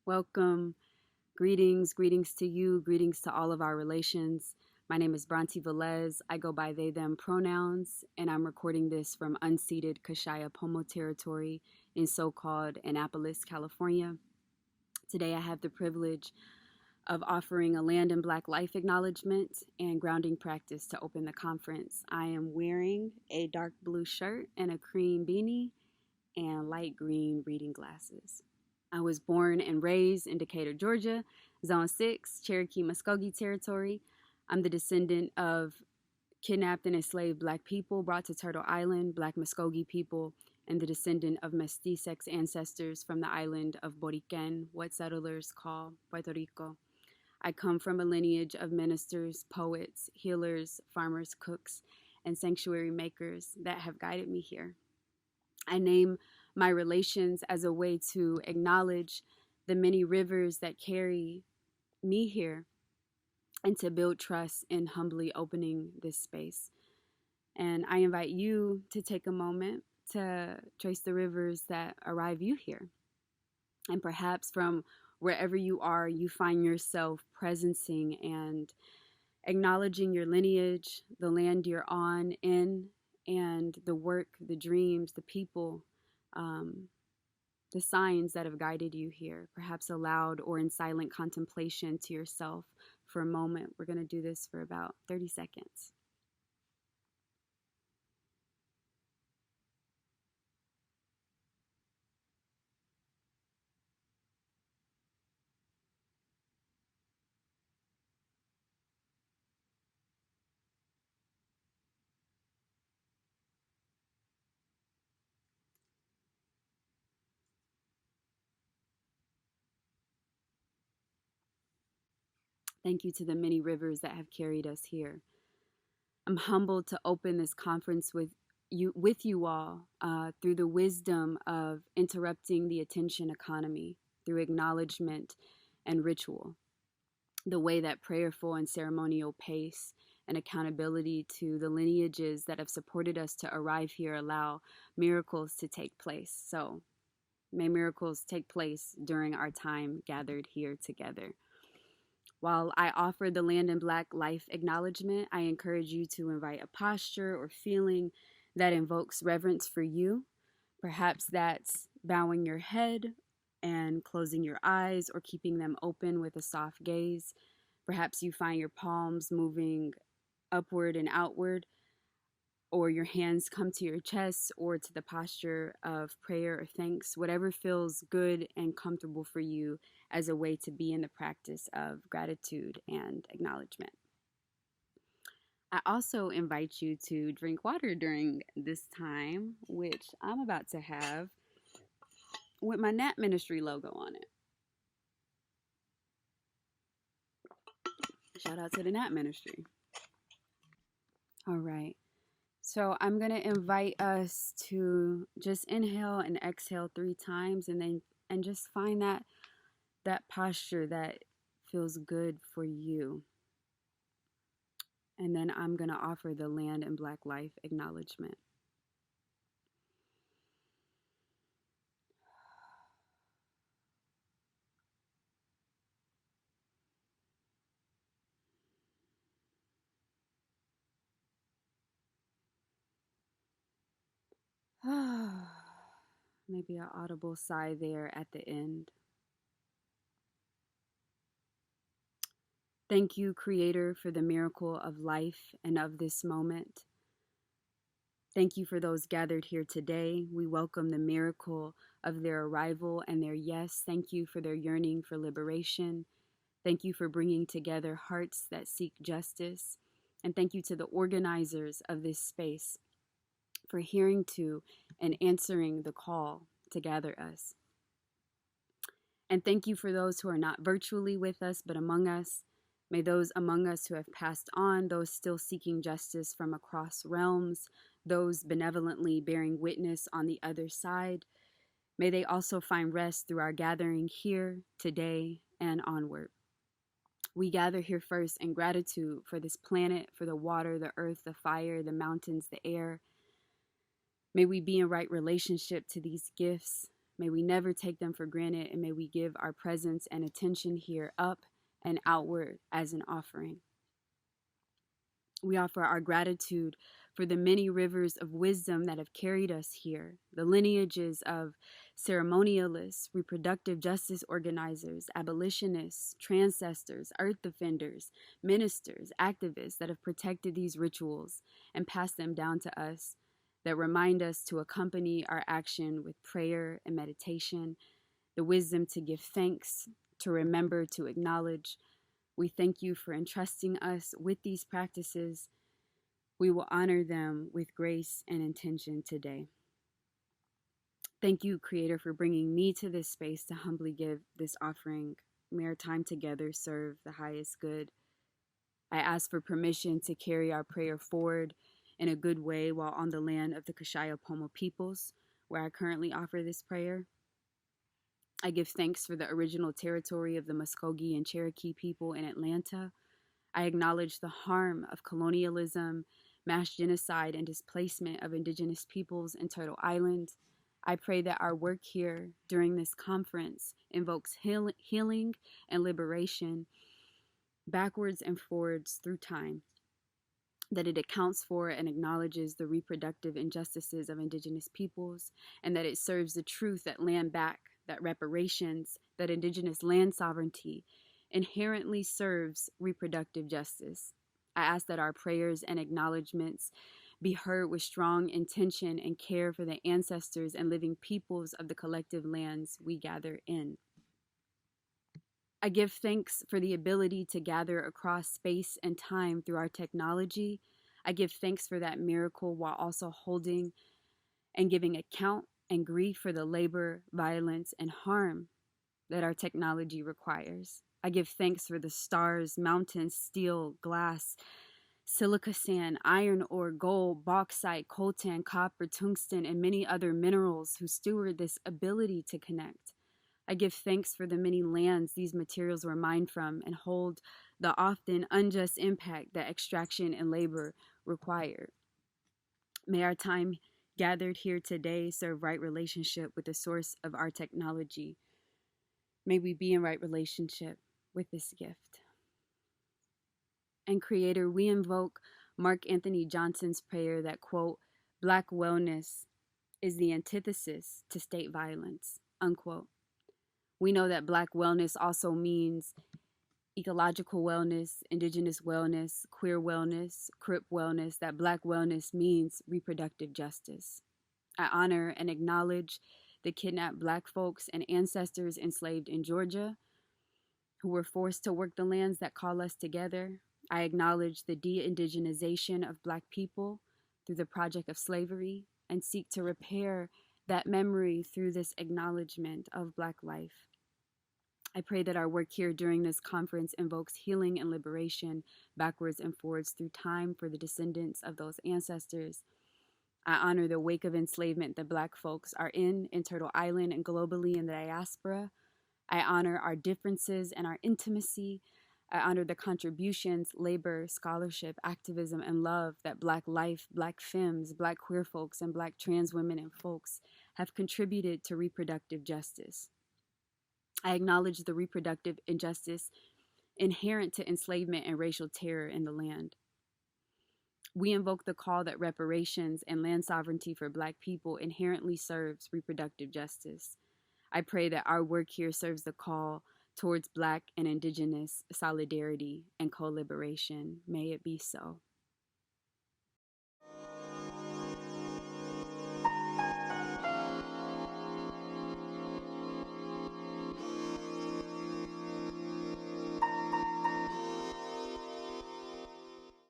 Welcome. Greetings to you, greetings to all of our relations. My name is Bronte Velez. I go by they, them pronouns, and I'm recording this from unceded Kashaya Pomo territory in so-called Annapolis, California. Today I have the privilege of offering a Land and Black Life acknowledgement and grounding practice to open the conference. I am wearing a dark blue shirt and a cream beanie and light green reading glasses. I was born and raised in Decatur, Georgia, Zone 6, Cherokee Muskogee Territory. I'm the descendant of kidnapped and enslaved Black people brought to Turtle Island, Black Muskogee people, and the descendant of mesticex ancestors from the island of Boriquen, what settlers call Puerto Rico. I come from a lineage of ministers, poets, healers, farmers, cooks, and sanctuary makers that have guided me here. I name my relations as a way to acknowledge the many rivers that carry me here and to build trust in humbly opening this space. And I invite you to take a moment to trace the rivers that arrive you here. And perhaps from wherever you are, you find yourself presencing and acknowledging your lineage, the land you're on, in, and the work, the dreams, the people, the signs that have guided you here, perhaps aloud or in silent contemplation to yourself for a moment. We're going to do this for about 30 seconds. Thank you to the many rivers that have carried us here. I'm humbled to open this conference with you all through the wisdom of interrupting the attention economy, through acknowledgement and ritual, the way that prayerful and ceremonial pace and accountability to the lineages that have supported us to arrive here allow miracles to take place. So may miracles take place during our time gathered here together. While I offer the Land and Black Life acknowledgement, I encourage you to invite a posture or feeling that invokes reverence for you. Perhaps that's bowing your head and closing your eyes or keeping them open with a soft gaze. Perhaps you find your palms moving upward and outward, or your hands come to your chest or to the posture of prayer or thanks, whatever feels good and comfortable for you as a way to be in the practice of gratitude and acknowledgement. I also invite you to drink water during this time, which I'm about to have with my Nat Ministry logo on it. Shout out to the Nat Ministry. All right. So I'm going to invite us to just inhale and exhale 3 times and just find that posture that feels good for you. And then I'm going to offer the Land and Black Life acknowledgement. Maybe an audible sigh there at the end. Thank you, Creator, for the miracle of life and of this moment. Thank you for those gathered here today. We welcome the miracle of their arrival and their yes. Thank you for their yearning for liberation. Thank you for bringing together hearts that seek justice. And thank you to the organizers of this space for hearing to and answering the call to gather us. And thank you for those who are not virtually with us, but among us. May those among us who have passed on, those still seeking justice from across realms, those benevolently bearing witness on the other side, may they also find rest through our gathering here today and onward. We gather here first in gratitude for this planet, for the water, the earth, the fire, the mountains, the air. May we be in right relationship to these gifts. May we never take them for granted, and may we give our presence and attention here up and outward as an offering. We offer our gratitude for the many rivers of wisdom that have carried us here, the lineages of ceremonialists, reproductive justice organizers, abolitionists, transcestors, earth defenders, ministers, activists that have protected these rituals and passed them down to us, that remind us to accompany our action with prayer and meditation, the wisdom to give thanks, to remember, to acknowledge. We thank you for entrusting us with these practices. We will honor them with grace and intention today. Thank you, Creator, for bringing me to this space to humbly give this offering. May our time together serve the highest good. I ask for permission to carry our prayer forward in a good way while on the land of the Kashaya-Pomo peoples, where I currently offer this prayer. I give thanks for the original territory of the Muskogee and Cherokee people in Atlanta. I acknowledge the harm of colonialism, mass genocide, and displacement of indigenous peoples in Turtle Island. I pray that our work here during this conference invokes healing and liberation backwards and forwards through time, that it accounts for and acknowledges the reproductive injustices of indigenous peoples, and that it serves the truth that land back, that reparations, that indigenous land sovereignty inherently serves reproductive justice. I ask that our prayers and acknowledgments be heard with strong intention and care for the ancestors and living peoples of the collective lands we gather in. I give thanks for the ability to gather across space and time through our technology. I give thanks for that miracle while also holding and giving account and grief for the labor, violence, and harm that our technology requires. I give thanks for the stars, mountains, steel, glass, silica sand, iron ore, gold, bauxite, coltan, copper, tungsten, and many other minerals who steward this ability to connect. I give thanks for the many lands these materials were mined from and hold the often unjust impact that extraction and labor require. May our time gathered here today serve right relationship with the source of our technology. May we be in right relationship with this gift. And Creator, we invoke Mark Anthony Johnson's prayer that, quote, Black wellness is the antithesis to state violence, unquote. We know that Black wellness also means ecological wellness, indigenous wellness, queer wellness, Crip wellness, that Black wellness means reproductive justice. I honor and acknowledge the kidnapped Black folks and ancestors enslaved in Georgia who were forced to work the lands that call us together. I acknowledge the de-indigenization of Black people through the project of slavery and seek to repair that memory through this acknowledgement of Black life. I pray that our work here during this conference invokes healing and liberation backwards and forwards through time for the descendants of those ancestors. I honor the wake of enslavement that Black folks are in Turtle Island and globally in the diaspora. I honor our differences and our intimacy. I honor the contributions, labor, scholarship, activism, and love that Black life, Black femmes, Black queer folks, and Black trans women and folks have contributed to reproductive justice. I acknowledge the reproductive injustice inherent to enslavement and racial terror in the land. We invoke the call that reparations and land sovereignty for Black people inherently serves reproductive justice. I pray that our work here serves the call towards Black and Indigenous solidarity and co-liberation. May it be so.